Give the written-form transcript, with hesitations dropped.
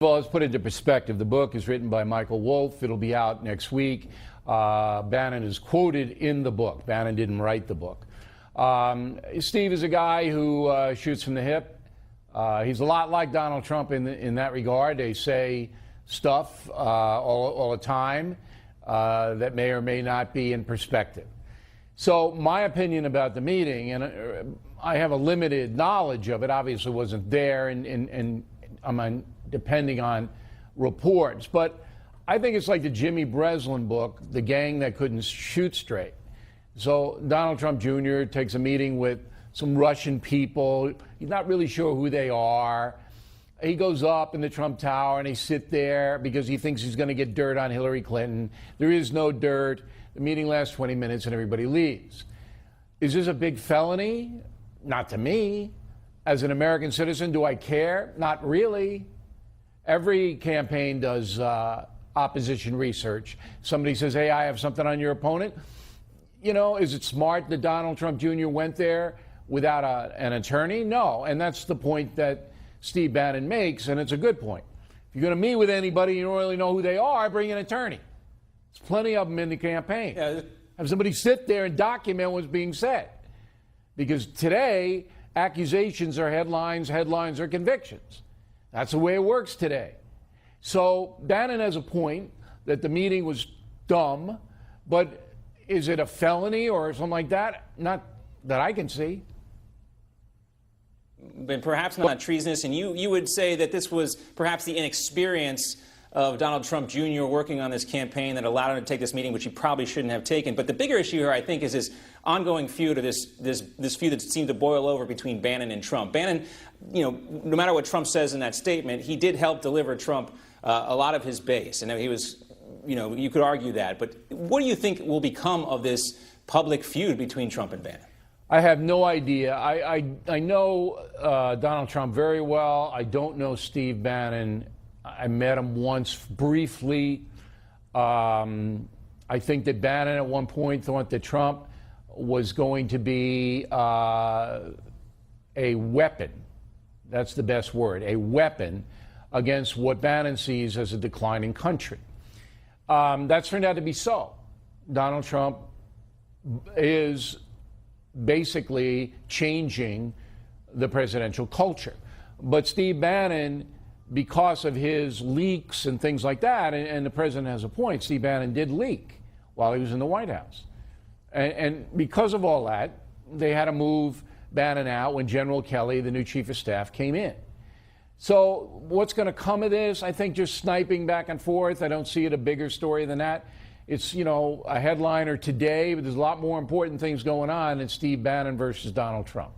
Well, let's put it into perspective. The book is written by Michael Wolff. It'll be out next week. Bannon is quoted in the book. Bannon didn't write the book. Steve is a guy who shoots from the hip. He's a lot like Donald Trump in that regard. They say stuff all the time that may or may not be in perspective. So my opinion about the meeting, and I have a limited knowledge of it, obviously wasn't there, and I'm depending on reports. But I think it's like the Jimmy Breslin book, The Gang That Couldn't Shoot Straight. So Donald Trump Jr. takes a meeting with some Russian people. He's not really sure who they are. He goes up in the Trump Tower and he sits there because he thinks he's going to get dirt on Hillary Clinton. There is no dirt. The meeting lasts 20 minutes and everybody leaves. Is this a big felony? Not to me. As an American citizen, do I care? Not really. Every campaign does opposition research. Somebody says, hey, I have something on your opponent. You know, is it smart that Donald Trump Jr. went there without an attorney? No. And that's the point that Steve Bannon makes, and it's a good point. If you're going to meet with anybody, you don't really know who they are, bring an attorney. There's plenty of them in the campaign. Yeah. Have somebody sit there and document what's being said. Because today, accusations are headlines, headlines are convictions. That's the way it works today. So Bannon has a point that the meeting was dumb, but is it a felony or something like that? Not that I can see. But perhaps not treasonous, and you would say that this was perhaps the inexperience of Donald Trump Jr. working on this campaign that allowed him to take this meeting, which he probably shouldn't have taken. But the bigger issue here, I think, is this ongoing feud, or this feud that seemed to boil over between Bannon and Trump. Bannon, you know, no matter what Trump says in that statement, he did help deliver Trump a lot of his base, and he was, you know, you could argue that. But what do you think will become of this public feud between Trump and Bannon? I have no idea. I know Donald Trump very well. I don't know Steve Bannon. I met him once briefly. I think that Bannon at one point thought that Trump was going to be a weapon. That's the best word, a weapon against what Bannon sees as a declining country. That's turned out to be so. Donald Trump is basically changing the presidential culture. But Steve Bannon, because of his leaks and things like that, and the president has a point, Steve Bannon did leak while he was in the White House. And because of all that, they had to move Bannon out when General Kelly, the new chief of staff, came in. So what's going to come of this? I think just sniping back and forth. I don't see it a bigger story than that. It's, you know, a headliner today, but there's a lot more important things going on than Steve Bannon versus Donald Trump.